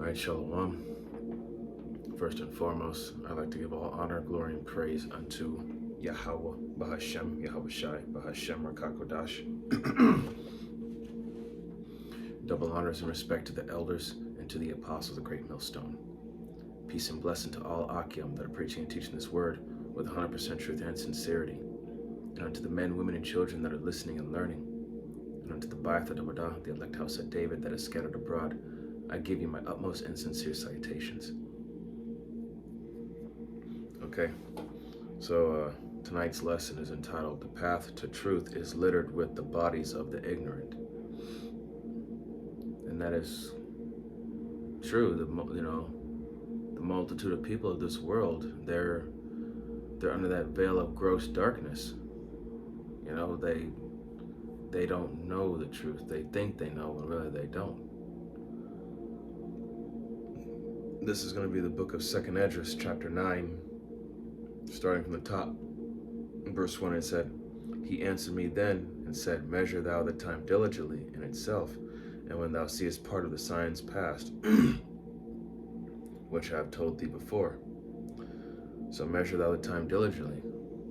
All right, Shalom. First and foremost, I'd like to give all honor, glory, and praise unto Yahweh, Bahashem, Yahweh Shai, Bahashem, Rakakodash. Double honors and respect to the elders and to the apostles of the great millstone. Peace and blessing to all Akim that are preaching and teaching this word with 100% truth and sincerity. And unto the men, women, and children that are listening and learning. And unto the Ba'ath Adawadah, the elect house of David that is scattered abroad, I give you my utmost and sincere salutations. Okay, so tonight's lesson is entitled, The Path to Truth is Littered with the Bodies of the Ignorant. And that is true. The multitude of people of this world, they're under that veil of gross darkness. You know, they don't know the truth. They think they know, when really they don't. This is going to be the book of 2nd Esdras, chapter 9, starting from the top. In verse 1, it said, He answered me then and said, Measure thou the time diligently in itself, and when thou seest part of the signs past, which I have told thee before. So measure thou the time diligently.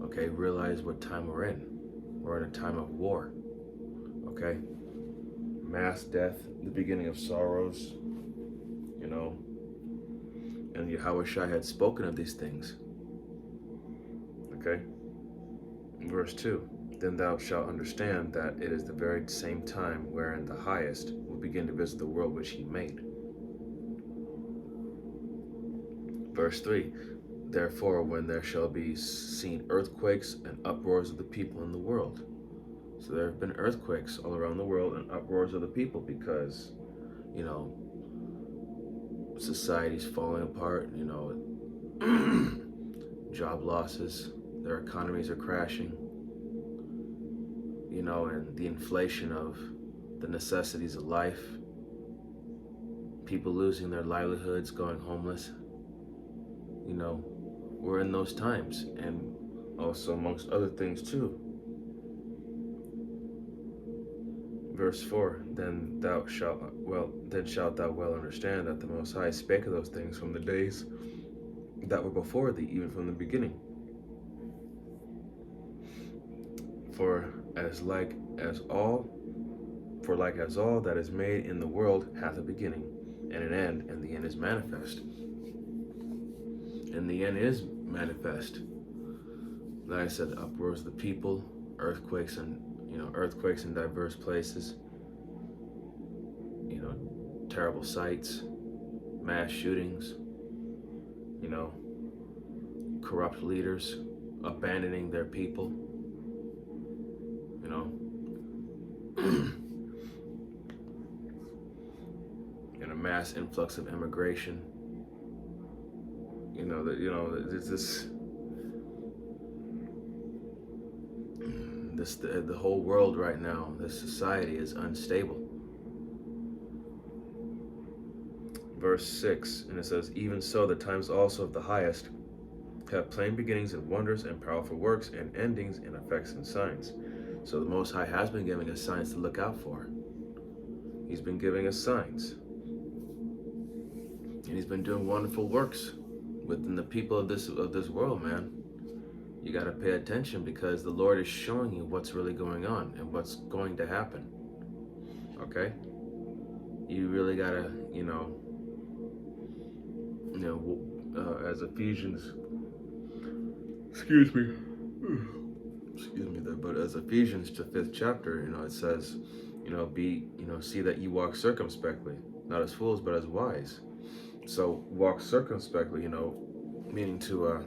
Okay, realize what time we're in. We're in a time of war. Okay? Mass death, the beginning of sorrows, you know. And Yahweh Shai had spoken of these things. Okay? In verse 2, Then thou shalt understand that it is the very same time wherein the highest will begin to visit the world which he made. Verse 3, Therefore, when there shall be seen earthquakes and uproars of the people in the world. So there have been earthquakes all around the world and uproars of the people because, you know, society's falling apart, you know, job losses, their economies are crashing, you know, and the inflation of the necessities of life, people losing their livelihoods, going homeless. You know, we're in those times, and also amongst other things too. Verse 4, then shalt thou well understand that the Most High spake of those things from the days that were before thee, even from the beginning. For like as all that is made in the world hath a beginning and an end, and the end is manifest. And the end is manifest. Like I said, uproars of the people, earthquakes in diverse places, you know, terrible sights, mass shootings, you know, corrupt leaders abandoning their people, you know, and a mass influx of immigration. There's the whole world right now, this society is unstable. Verse 6, and it says, Even so the times also of the highest have plain beginnings and wonders and powerful works and endings and effects and signs. So the Most High has been giving us signs to look out for. He's been giving us signs. And he's been doing wonderful works within the people of this world, man. You got to pay attention because the Lord is showing you what's really going on and what's going to happen. Okay? You really got to, as Ephesians, excuse me there, but as Ephesians, the 5th chapter, it says, see that you walk circumspectly, not as fools, but as wise. So walk circumspectly, meaning to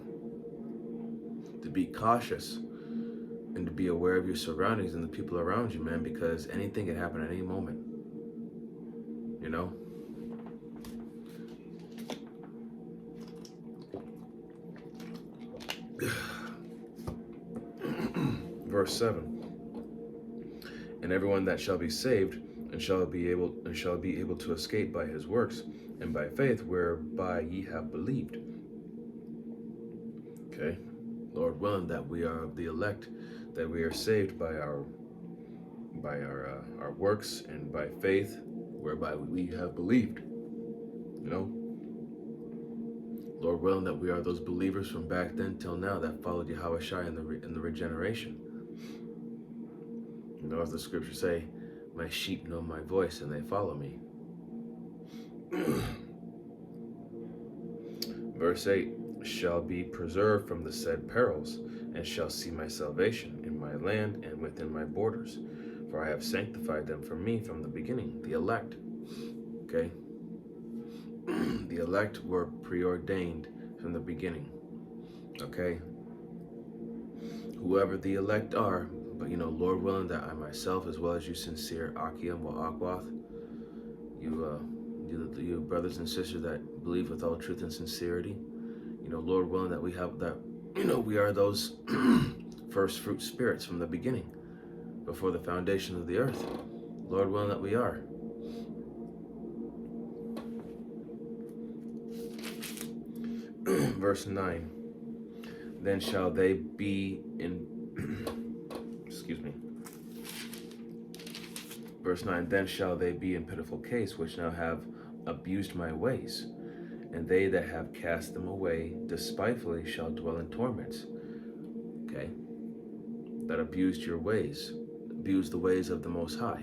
be cautious and to be aware of your surroundings and the people around you, man, because anything can happen at any moment, Verse 7, and everyone that shall be saved and shall be able to escape by his works and by faith whereby ye have believed. Okay, Lord willing that we are of the elect, that we are saved by our works and by faith whereby we have believed. You know, Lord willing that we are those believers from back then till now that followed Yahweh Shai in the regeneration. You know, as the scriptures say, my sheep know my voice and they follow me. Verse 8, shall be preserved from the said perils, and shall see my salvation in my land and within my borders. For I have sanctified them for me from the beginning, the elect. Okay? The elect were preordained from the beginning. Okay? Whoever the elect are, but you know, Lord willing that I myself, as well as you sincere Akim wa Akwath, you brothers and sisters that believe with all truth and sincerity, you know, Lord willing that we have that, you know, we are those first fruit spirits from the beginning, before the foundation of the earth. Lord willing that we are. Verse 9, then shall they be in, excuse me. Verse 9, then shall they be in pitiful case, which now have abused my ways, and they that have cast them away despitefully shall dwell in torments. Okay? That abused your ways, abused the ways of the Most High.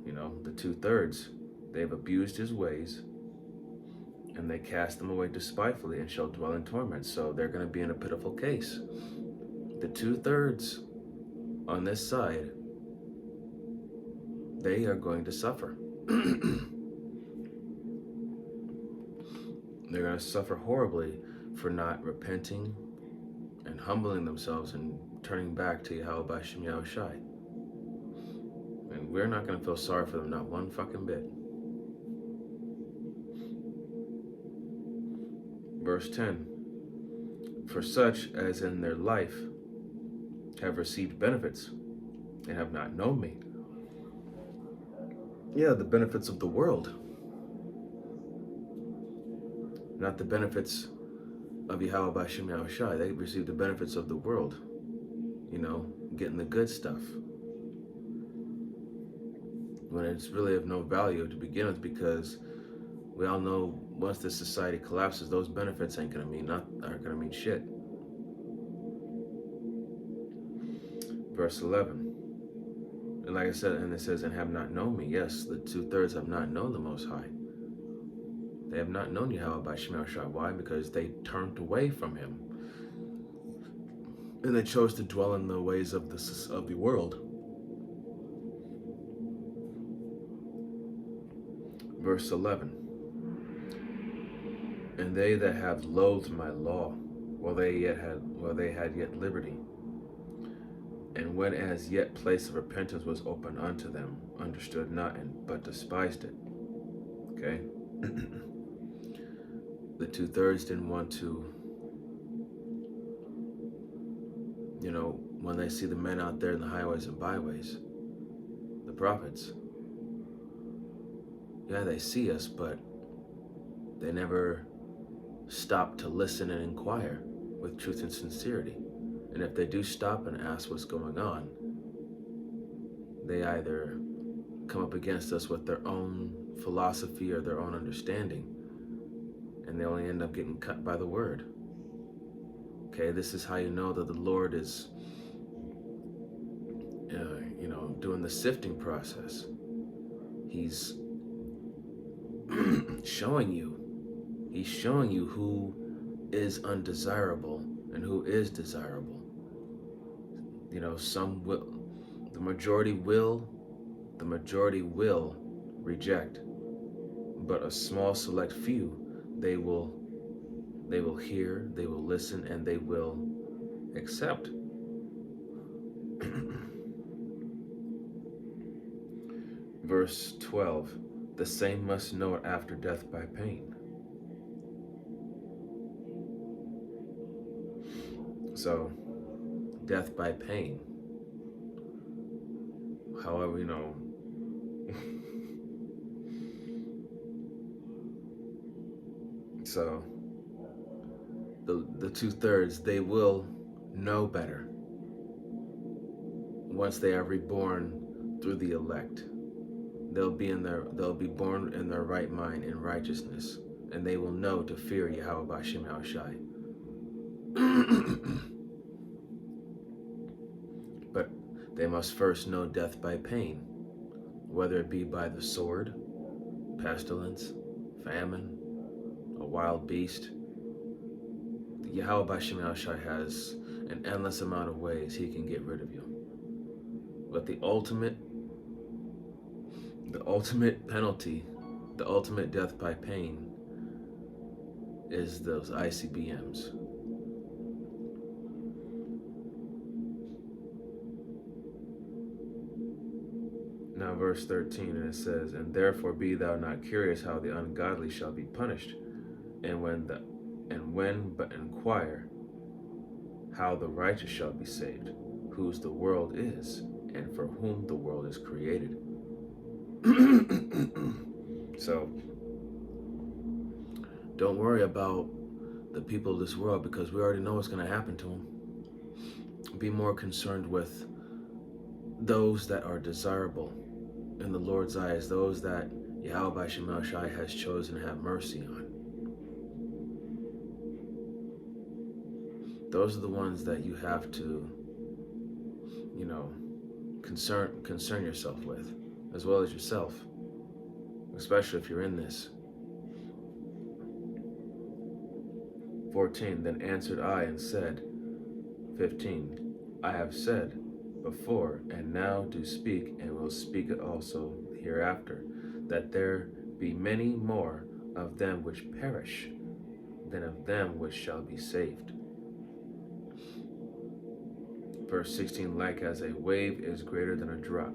You know, the 2/3, they've abused his ways, and they cast them away despitefully and shall dwell in torments. So they're going to be in a pitiful case. The 2/3 on this side, they are going to suffer. They're going to suffer horribly for not repenting and humbling themselves and turning back to Yahweh B'Shem Yahweh Shai. And we're not going to feel sorry for them, not one fucking bit. Verse 10, for such as in their life have received benefits and have not known me. Yeah, the benefits of the world. Not the benefits of Yahweh B'Shem Yahweh Shai. They received the benefits of the world. You know, getting the good stuff. When it's really of no value to begin with, because we all know once this society collapses, those benefits aren't gonna mean shit. Verse 11. And like I said, and it says, and have not known me. Yes, the 2/3 have not known the Most High. They have not known Yahweh B'Shem Yahweh Shai. Why? Because they turned away from him. And they chose to dwell in the ways of the world. Verse 11. And they that have loathed my law, while they had yet liberty, and when as yet place of repentance was open unto them, understood not, but despised it. Okay? The 2/3 didn't want to, you know, when they see the men out there in the highways and byways, the prophets, yeah, they see us, but they never stop to listen and inquire with truth and sincerity. And if they do stop and ask what's going on, they either come up against us with their own philosophy or their own understanding, and they only end up getting cut by the word. Okay, this is how you know that the Lord is, you know, doing the sifting process. He's showing you who is undesirable and who is desirable. You know, the majority will reject, but a small select few, they will hear, they will listen, and they will accept. Verse 12, the same must know it after death by pain. So, death by pain. However, you know, so the 2/3, they will know better once they are reborn through the elect. they'll be born in their right mind in righteousness, and they will know to fear Yahweh B'Shem Yahushai. But they must first know death by pain, whether it be by the sword, pestilence, famine, a wild beast. Yahweh B'Shem Yahushai has an endless amount of ways he can get rid of you. But the ultimate penalty, the ultimate death by pain, is those ICBMs. Now verse 13, and it says, "And therefore be thou not curious how the ungodly shall be punished, but inquire how the righteous shall be saved, whose the world is, and for whom the world is created." So don't worry about the people of this world, because we already know what's going to happen to them. Be more concerned with those that are desirable in the Lord's eyes, those that Yahweh B'Shem Yahushai has chosen to have mercy on. Those are the ones that you have to, concern yourself with, as well as yourself, especially if you're in this. 14, then answered I and said, 15, I have said before, and now do speak, and will speak it also hereafter, that there be many more of them which perish than of them which shall be saved. Verse 16, like as a wave is greater than a drop.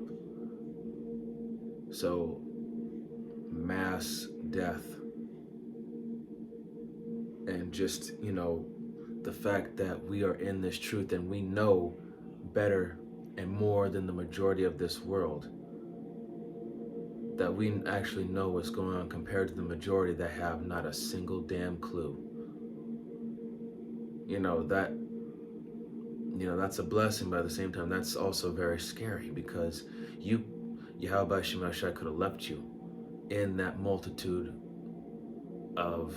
So, mass death, and just, the fact that we are in this truth and we know better and more than the majority of this world, that we actually know what's going on compared to the majority that have not a single damn clue. That's a blessing, but at the same time, that's also very scary, because Yahweh B'Shem Yahushai could have left you in that multitude of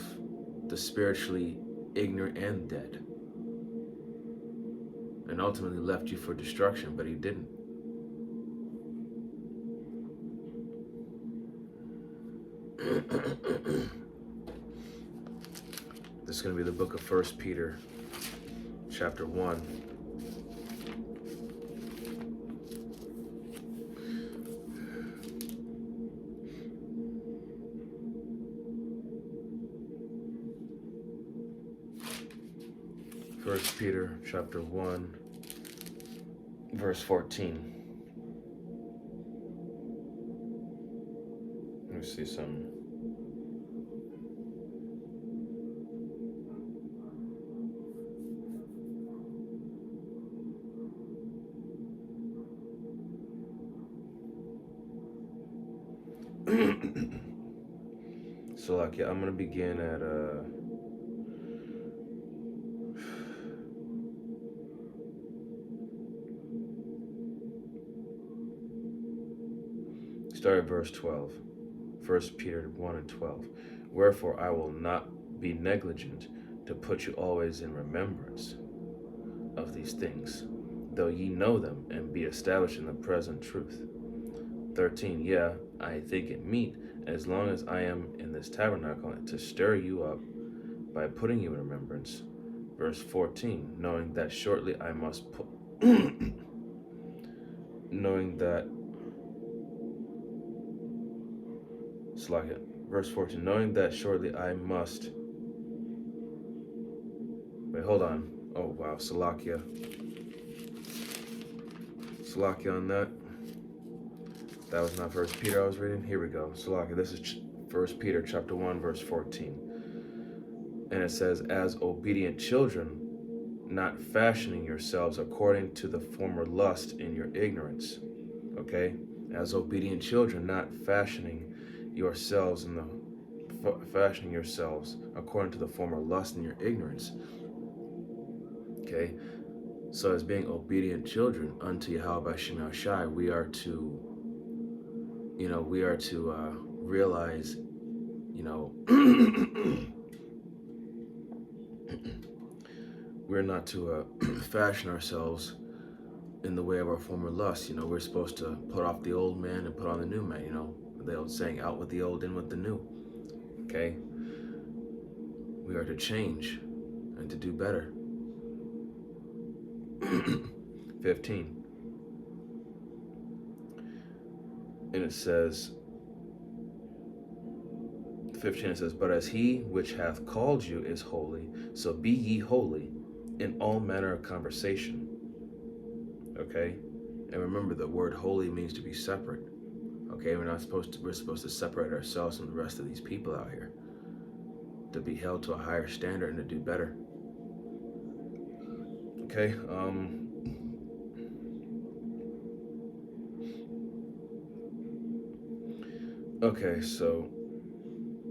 the spiritually ignorant and dead, and ultimately left you for destruction, but he didn't. This is going to be the book of 1 Peter, chapter 1. First Peter chapter 1, verse 14. Let me see something. So I'm going to begin at start at verse 12. 1 Peter 1 and 12. Wherefore I will not be negligent to put you always in remembrance of these things, though ye know them, and be established in the present truth. 13. Yeah, I think it meet, as long as I am in this tabernacle, to stir you up by putting you in remembrance. Verse 14. Knowing that shortly I must Verse 14, knowing that shortly I must... Wait, hold on. Oh, wow, Salakia on that. That was not 1 Peter I was reading. Here we go. Salakia, this is 1 Peter chapter 1, verse 14. And it says, as obedient children, not fashioning yourselves according to the former lust in your ignorance. Okay? As obedient children, not fashioning yourselves according to the former lust in your ignorance. Okay, so as being obedient children unto Yahweh B'Shem Yahushai, we are to, we are to realize, we're not to fashion ourselves in the way of our former lusts. We're supposed to put off the old man and put on the new man. The old saying, out with the old, in with the new. Okay? We are to change and to do better. 15. And it says, 15, it says, but as he which hath called you is holy, so be ye holy in all manner of conversation. Okay? And remember, the word holy means to be separate. Okay? We're supposed to separate ourselves from the rest of these people out here, to be held to a higher standard and to do better. Okay? Okay, so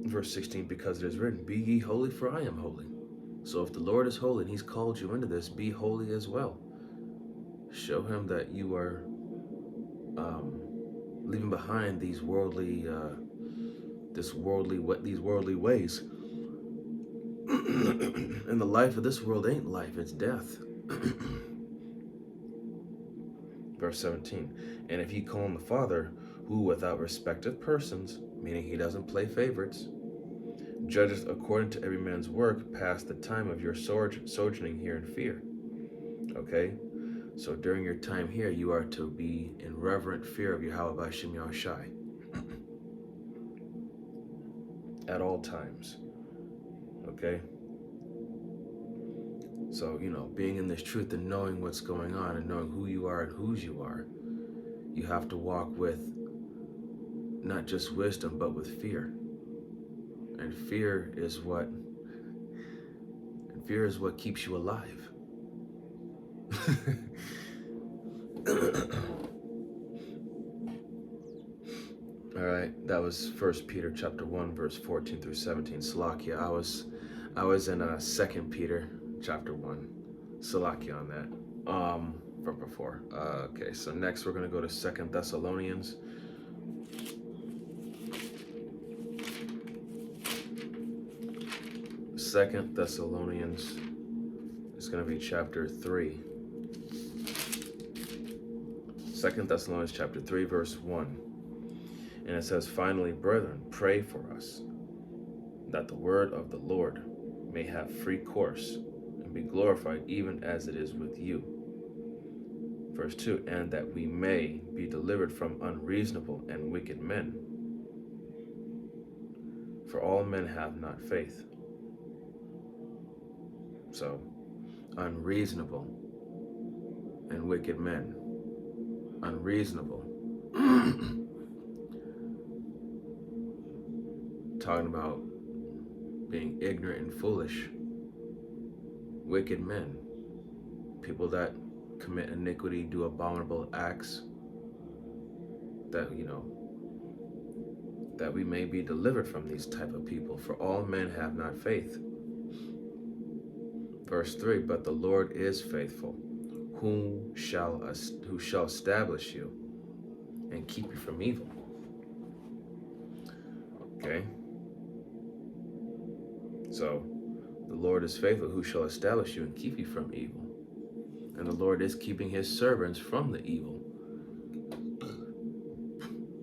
verse 16, because it is written, be ye holy, for I am holy. So if the Lord is holy and he's called you into this, be holy as well. Show him that you are leaving behind these worldly ways. And the life of this world ain't life, it's death. Verse 17, and if ye call on the Father, who without respect of persons, meaning he doesn't play favorites, judgeth according to every man's work, pass the time of your sojourning here in fear. Okay? So during your time here, you are to be in reverent fear of Yahweh B'Shem Yahushai. At all times. Okay? So, being in this truth and knowing what's going on and knowing who you are and whose you are, you have to walk with not just wisdom, but with fear. And fear is what keeps you alive. All right, that was 1 Peter chapter 1, verse 14 through 17. Salakia. I was in 2 Peter chapter 1. Salakia on that. From before. Okay, so next we're going to go to 2 Thessalonians. Second Thessalonians is going to be chapter 3. 2 Thessalonians chapter 3, verse 1. And it says, finally, brethren, pray for us, that the word of the Lord may have free course and be glorified even as it is with you. Verse 2, and that we may be delivered from unreasonable and wicked men. For all men have not faith. So, unreasonable and wicked men. Unreasonable. Talking about being ignorant and foolish. Wicked men. People that commit iniquity, do abominable acts. That, that we may be delivered from these type of people. For all men have not faith. Verse 3, but the Lord is faithful, who shall establish you and keep you from evil. Okay? So, the Lord is faithful, who shall establish you and keep you from evil. And the Lord is keeping his servants from the evil.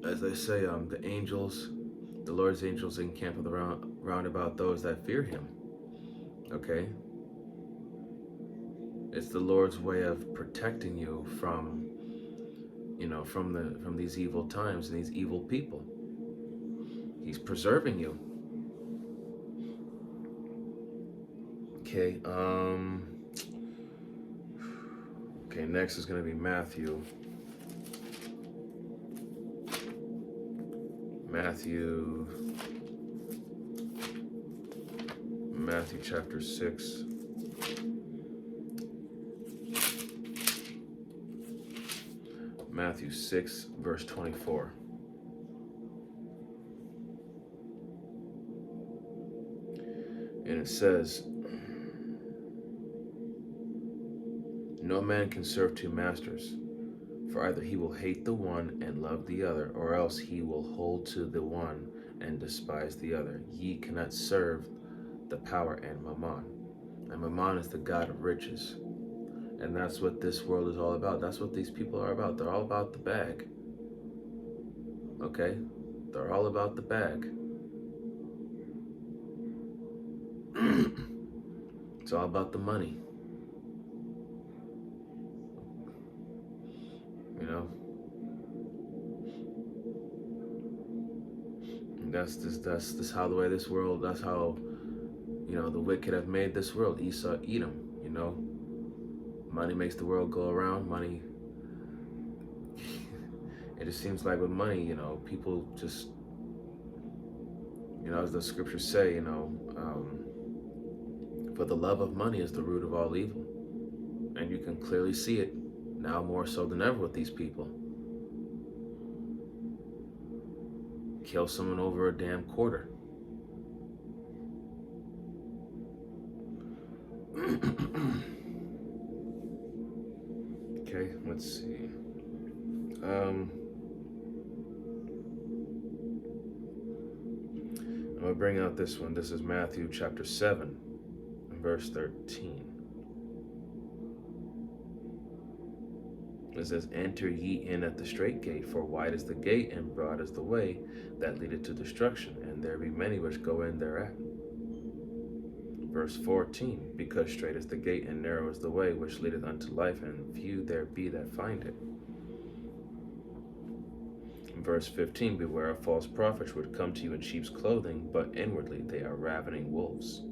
As they say, the Lord's angels encamp round about those that fear him. Okay? It's the Lord's way of protecting you from, from these evil times and these evil people. He's preserving you. Okay, okay, next is going to be Matthew chapter 6. Matthew 6, verse 24. And it says, no man can serve two masters, For either he will hate the one and love the other, or else he will hold to the one and despise the other. Ye cannot serve the power and mammon. And mammon is the god of riches. And that's what this world is all about. That's what these people are about. They're all about the bag. Okay? They're all about the bag. It's all about the money. You know? And that's how the way this world, that's how, the wicked have made this world. Esau, Edom, Money makes the world go around. Money, it just seems like with money, people just, as the scriptures say, for the love of money is the root of all evil. And you can clearly see it now more so than ever with these people. Kill someone over a damn quarter. Okay, let's see. I'm going to bring out this one. This is Matthew chapter 7, verse 13. It says, enter ye in at the straight gate, for wide is the gate, and broad is the way that leadeth to destruction, and there be many which go in thereat. Verse 14, because straight is the gate, and narrow is the way which leadeth unto life, and few there be that find it. Verse 15, beware of false prophets which come to you in sheep's clothing, but inwardly they are ravening wolves.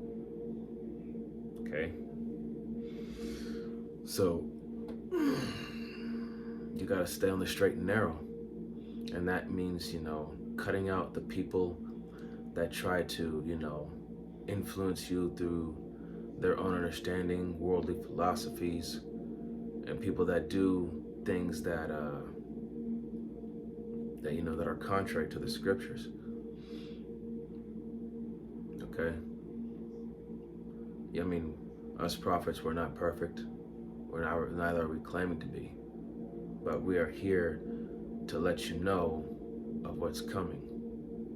Okay? So, you got to stay on the straight and narrow. And that means, cutting out the people that try to, influence you through their own understanding, worldly philosophies, and people that do things that that are contrary to the scriptures. Okay? I mean, us prophets, we're not perfect. Neither are we claiming to be. But we are here to let you know of what's coming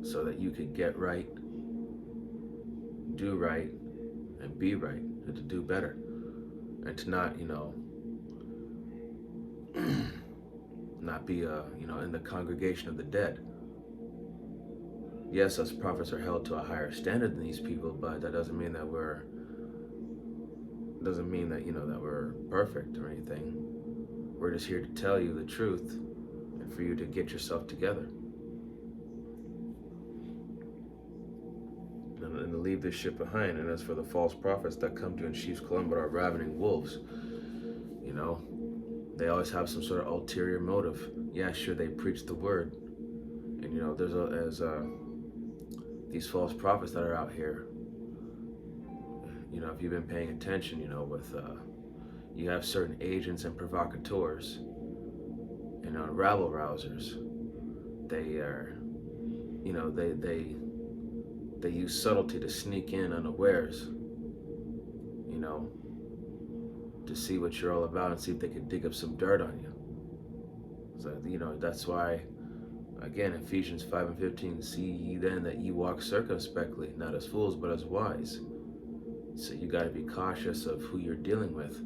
so that you could get right, do right, and be right, and to do better. And to not, not be, in the congregation of the dead. Yes, us prophets are held to a higher standard than these people, but that doesn't mean that we're perfect or anything. We're just here to tell you the truth and for you to get yourself together. And to leave this shit behind. And as for the false prophets that come to you in sheep's clothing but are ravening wolves, they always have some sort of ulterior motive. Yeah, sure, they preach the word. And there's these false prophets that are out here. If you've been paying attention, with you have certain agents and provocateurs, rabble rousers. They are, they use subtlety to sneak in unawares, to see what you're all about and see if they can dig up some dirt on you. So, that's why, again, Ephesians 5:15, see ye then that ye walk circumspectly, not as fools, but as wise. So you got to be cautious of who you're dealing with.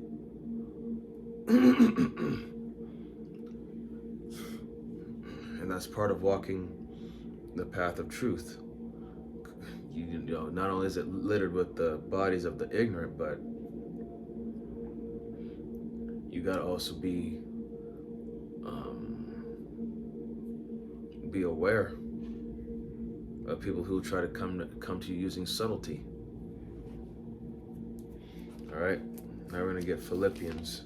And that's part of walking the path of truth. Not only is it littered with the bodies of the ignorant, but you got to also be aware of people who try to come to you using subtlety. All right, now we're going to get Philippians.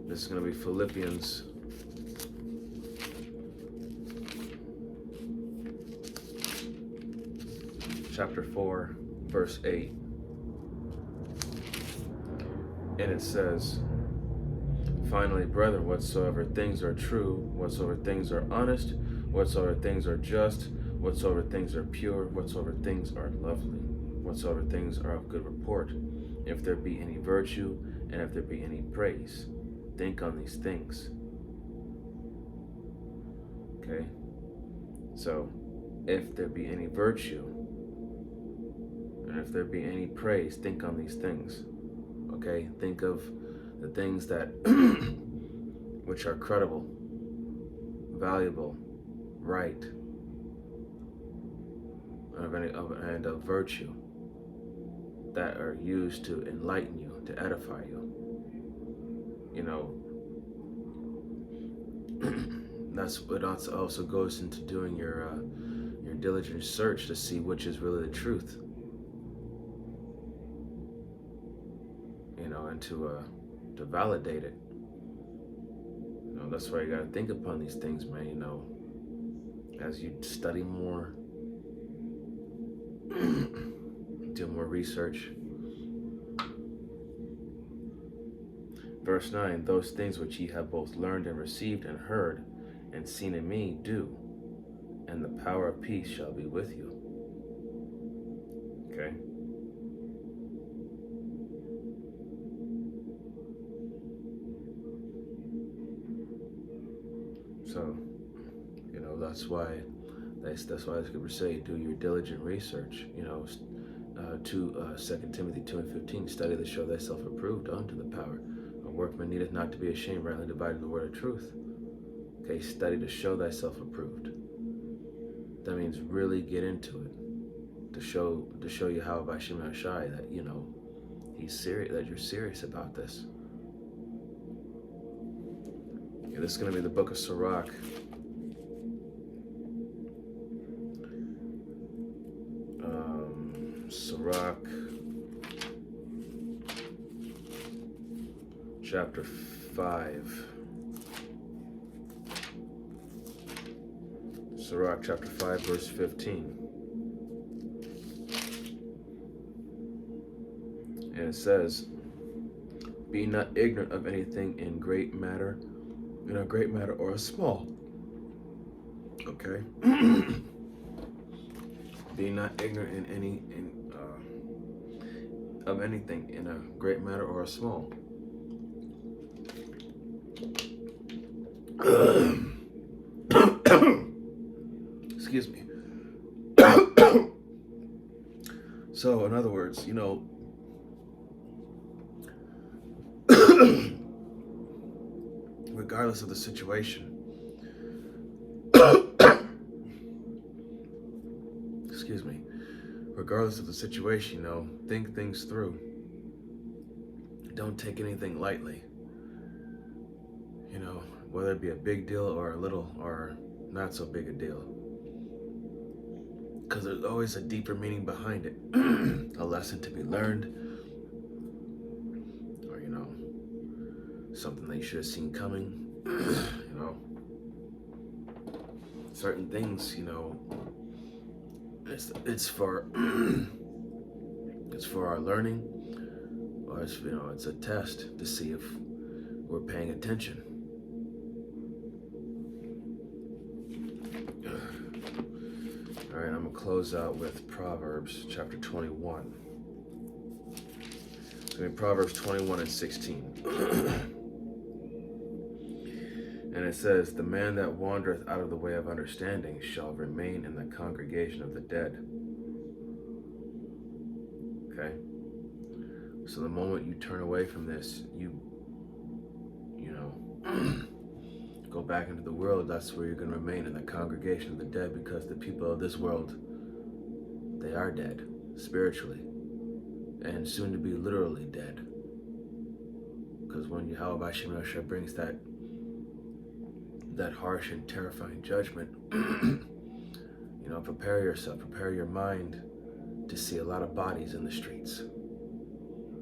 This is going to be Philippians chapter 4, verse 8. And it says, finally, brethren, whatsoever things are true, whatsoever things are honest, whatsoever things are just, whatsoever things are pure, whatsoever things are lovely, whatsoever things are of good report, if there be any virtue, And if there be any praise, think on these things. Okay? So, if there be any virtue, and if there be any praise, think on these things. Okay? Think of the things that which are credible, valuable, right, and of virtue, that are used to enlighten you, to edify you. You know, that's what also goes into doing your diligent search to see which is really the truth. You know, and to validate it. You know, that's why you gotta think upon these things, man. You know, as you study more, do more research. Verse 9, those things which ye have both learned and received and heard and seen in me, do, and the power of peace shall be with you. Okay? So, you know, that's why the scripture say, do your diligent research. You know, 2 Timothy 2:15, study to show thyself approved unto the power. A workman needeth not to be ashamed, rightly dividing the word of truth. Okay, study to show thyself approved. That means really get into it. To show you how by Shem Hashai that, you know, he's serious, that you're serious about this. Okay, this is going to be the book of Sirach. Sirach chapter 5. Sirach chapter 5 verse 15. And it says, be not ignorant of anything in a great matter or a small. Okay? Be not ignorant of anything in a great matter or a small. Excuse me. So, in other words, you know, regardless of the situation, excuse me, regardless of the situation, you know, think things through. Don't take anything lightly. You know, whether it be a big deal or a little or not so big a deal. Because there's always a deeper meaning behind it. A lesson to be learned. Or, you know, something that you should have seen coming. You know, certain things, you know, it's for it's for our learning, or it's, you know, it's a test to see if we're paying attention. All right, I'm gonna close out with Proverbs chapter 21. It's gonna be Proverbs 21 and 16. And it says, the man that wandereth out of the way of understanding shall remain in the congregation of the dead. Okay? So the moment you turn away from this, you know, go back into the world, that's where you're going to remain, in the congregation of the dead, because the people of this world, they are dead, spiritually, and soon to be literally dead. Because when Yahweh Shem Yahshua brings that harsh and terrifying judgment, you know, prepare yourself, prepare your mind to see a lot of bodies in the streets,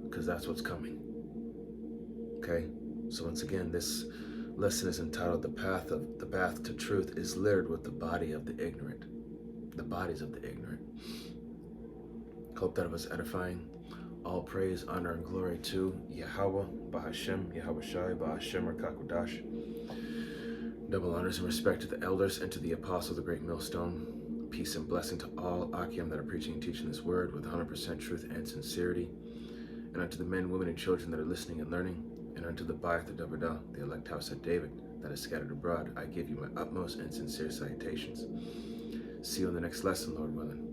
because that's what's coming. Okay? So once again, this lesson is entitled the path to truth is littered with the body of the ignorant. The bodies of the ignorant. Hope that it was edifying. All praise, honor, and glory to Yahweh, Bahashem, Yahweh Shai, Bahashem, Rakakudash. Double honors and respect to the elders and to the apostle of the great millstone. Peace and blessing to all Akim that are preaching and teaching this word with 100% truth and sincerity. and unto the men, women, and children that are listening and learning, and unto the Ba'ath Dabadah, the elect house of David, that is scattered abroad, I give you my utmost and sincere salutations. See you in the next lesson, Lord willing.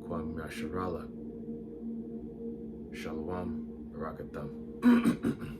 Kwam Yasharala. Shalom. Barakatham.